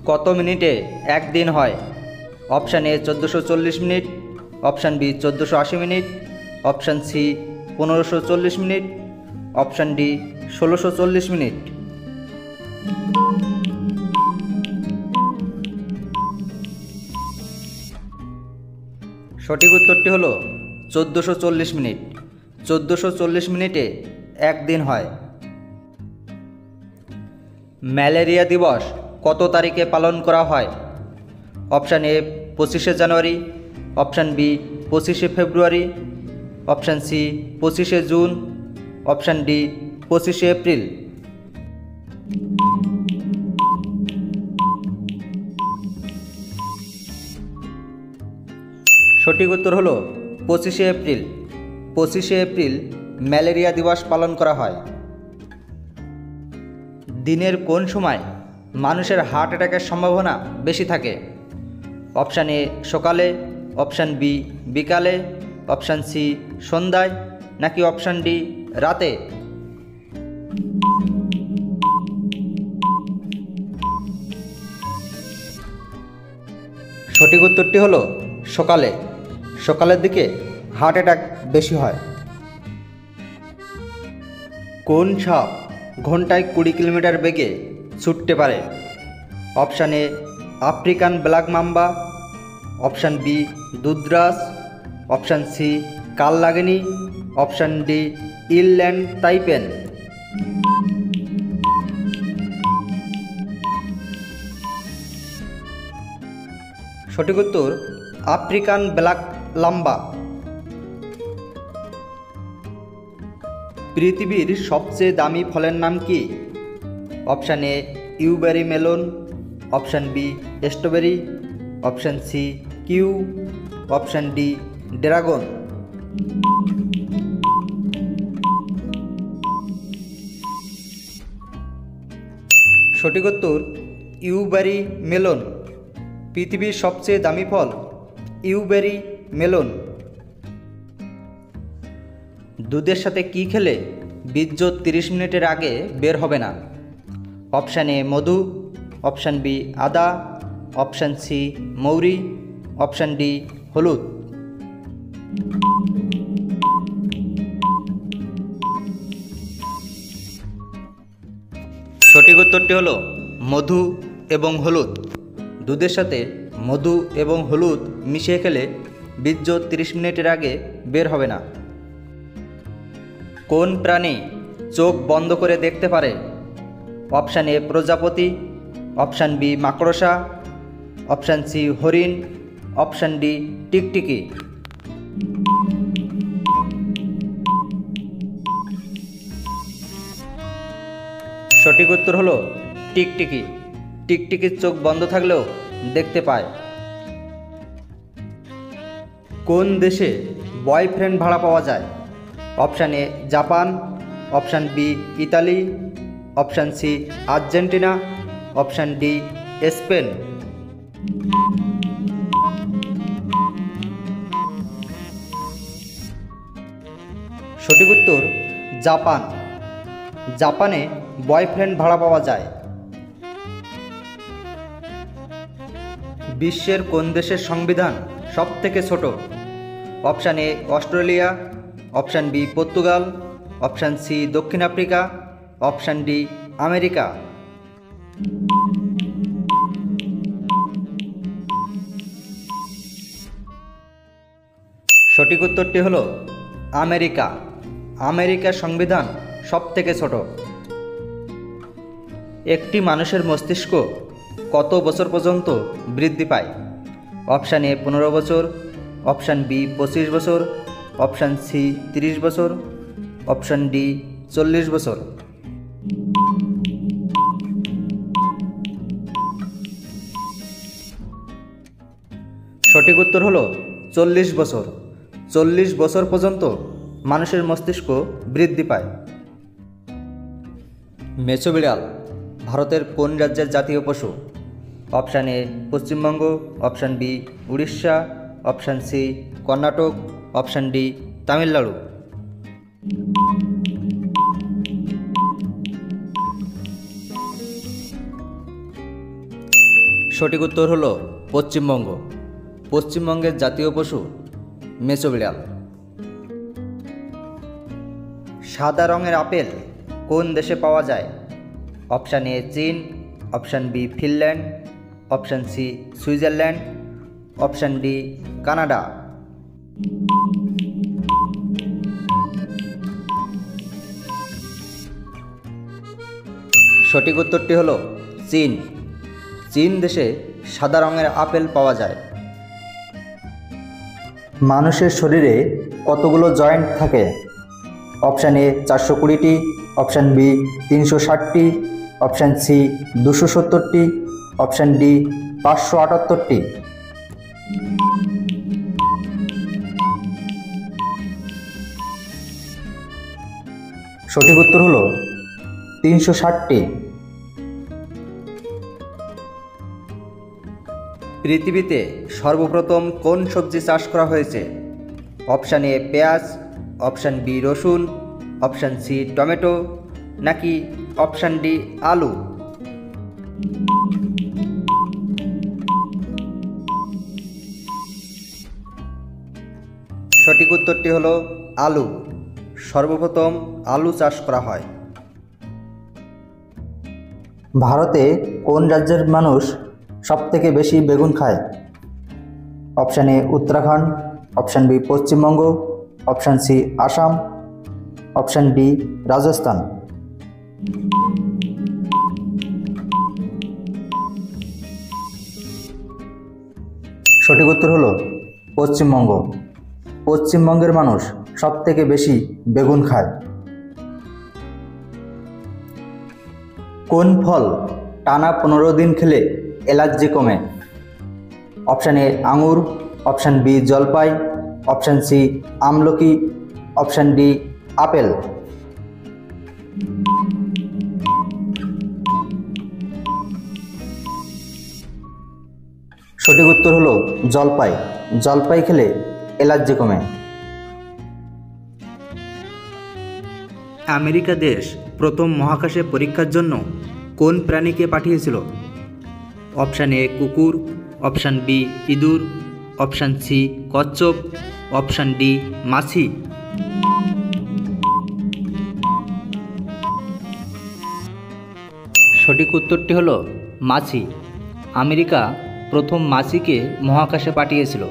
কত মিনিটে একদিন হয়? Option A 1440 minute, option B 1480 minute, option C 1540 minute, option D 1640 minute. সঠিক উত্তরটি হলো 1440 মিনিট। 1440 মিনিটে একদিন হয়। ম্যালেরিয়া দিবস কত তারিখে পালন করা হয়? অপশান এ 25শে জানুয়ারি, অপশান বি 25শে ফেব্রুয়ারি, অপশান সি 25শে জুন, অপশান ডি 25শে এপ্রিল। সঠিক উত্তর হলো 25শে এপ্রিল। 25শে এপ্রিল ম্যালেরিয়া দিবস পালন করা হয়। দিনের কোন সময় মানুষের হার্ট অ্যাটাকের সম্ভাবনা বেশি থাকে? অপশান এ সকালে, অপশান বি বিকালে, অপশান সি সন্ধ্যায়, নাকি অপশান ডি রাতে? সঠিক উত্তরটি হলো সকালে। সকালের দিকে হার্ট অ্যাটাক বেশি হয়। কোন সাপ ঘন্টায় 20 কিলোমিটার বেগে ছুটতে পারে? Option A African black mamba, option B দুধরাজ, অপশান সি কালনাগিনী, অপশান ডি ইনল্যান্ড তাইপেন। সঠিক উত্তর আফ্রিকান ব্ল্যাক লাম্বা। পৃথিবীর সবচেয়ে দামি ফলের নাম কি? Option A Yubari melon, option B strawberry, option C কিউ, অপশান ডি ড্রাগন। সঠিক উত্তর ইউবেরি মেলন। পৃথিবীর সবচেয়ে দামি ফল ইউবেরি মেলন। দুধের সাথে কি খেলে বীর্য 30 মিনিটের আগে বের হবে না? অপশান এ মধু, অপশান বি আদা, অপশান সি মৌরি, অপশান ডি হলুদ। সঠিক উত্তরটি হলো মধু এবং হলুদ। দুধের সাথে মধু এবং হলুদ মিশিয়ে খেলে বীর্য 30 মিনিটের আগে বের হবে না। কোন প্রাণী চোখ বন্ধ করে দেখতে পারে? অপশান এ প্রজাপতি, অপশান বি মাকড়সা, অপশান সি হরিণ, অপশান ডি টিকটিকি। সঠিক উত্তর হলো টিকটিকি। টিকটিকির চোখ বন্ধ থাকলেও দেখতে পায়। কোন দেশে বয়ফ্রেন্ড ভাড়া পাওয়া যায়? Option A Japan, option B Italy, option C Argentina, option D Spain. সঠিক উত্তর জাপান। জাপানে বয়ফ্রেন্ড ভাড়া পাওয়া যায়। বিশ্বের কোন দেশের সংবিধান সবথেকে ছোট? Option A Australia, option B Portugal, option C দক্ষিণ আফ্রিকা, অপশান ডি আমেরিকা। সঠিক উত্তরটি হলো আমেরিকা। আমেরিকার সংবিধান সবথেকে ছোট। একটি মানুষের মস্তিষ্ক কত বছর পর্যন্ত বৃদ্ধি পায়? অপশান এ 15 বছর, অপশান বি 25 বছর, অপশান সি 30 বছর, অপশান ডি 40 বছর। সঠিক উত্তর হলো 40 বছর। 40 বছর পর্যন্ত মানুষের মস্তিষ্ক বৃদ্ধি পায়। মেছো বিড়াল ভারতের কোন রাজ্যের জাতীয় পশু? Option A Paschimbanga, option B Orissa, option C Karnataka, option D Tamil Nadu. সঠিক উত্তর হলো পশ্চিমবঙ্গ। পশ্চিমবঙ্গের জাতীয় পশু মেছো বিড়াল। সাদা রঙের আপেল কোন দেশে পাওয়া যায়? অপশান এ চীন, option B Finland, option C Switzerland, option D Canada. সঠিক উত্তরটি হলো চীন। চীন দেশে সাদা রঙের আপেল পাওয়া যায়। মানুষের শরীরে কতগুলো জয়েন্ট থাকে? অপশান এ 420টি, অপশান বি 360টি, অপশান সি 270টি, অপশান ডি 578টি। সঠিক উত্তর হলো 360টি। পৃথিবীতে সর্বপ্রথম কোন সবজি চাষ করা হয়েছে? অপশান এ পেঁয়াজ, অপশান বি রসুন, অপশান সি টমেটো, নাকি অপশান ডি আলু? সঠিক উত্তরটি হলো আলু। সর্বপ্রথম আলু চাষ করা হয়। ভারতে কোন রাজ্যের মানুষ সবথেকে বেশি বেগুন খায়? Option A Uttarakhand, option B Paschimbanga, option C Assam, option D Rajasthan. সঠিক উত্তর হলো পশ্চিমবঙ্গ। পশ্চিমবঙ্গের মানুষ সবথেকে বেশি বেগুন খায়। কোন ফল টানা 15 দিন খেলে অ্যালার্জি কমে? অপশান এ আঙুর, অপশান বি জলপাই, অপশান সি আমলকি, অপশান ডি আপেল। সঠিক উত্তর হলো জলপাই। জলপাই খেলে অ্যালার্জি কমে। আমেরিকা দেশ প্রথম মহাকাশে পরীক্ষার জন্য কোন প্রাণীকে পাঠিয়েছিল? অপশান এ কুকুর, অপশান বি ইঁদুর, অপশান সি কচ্ছপ, অপশান ডি মাছি। সঠিক উত্তরটি হলো মাছি। আমেরিকা প্রথম মাছিকে মহাকাশে পাঠিয়েছিল।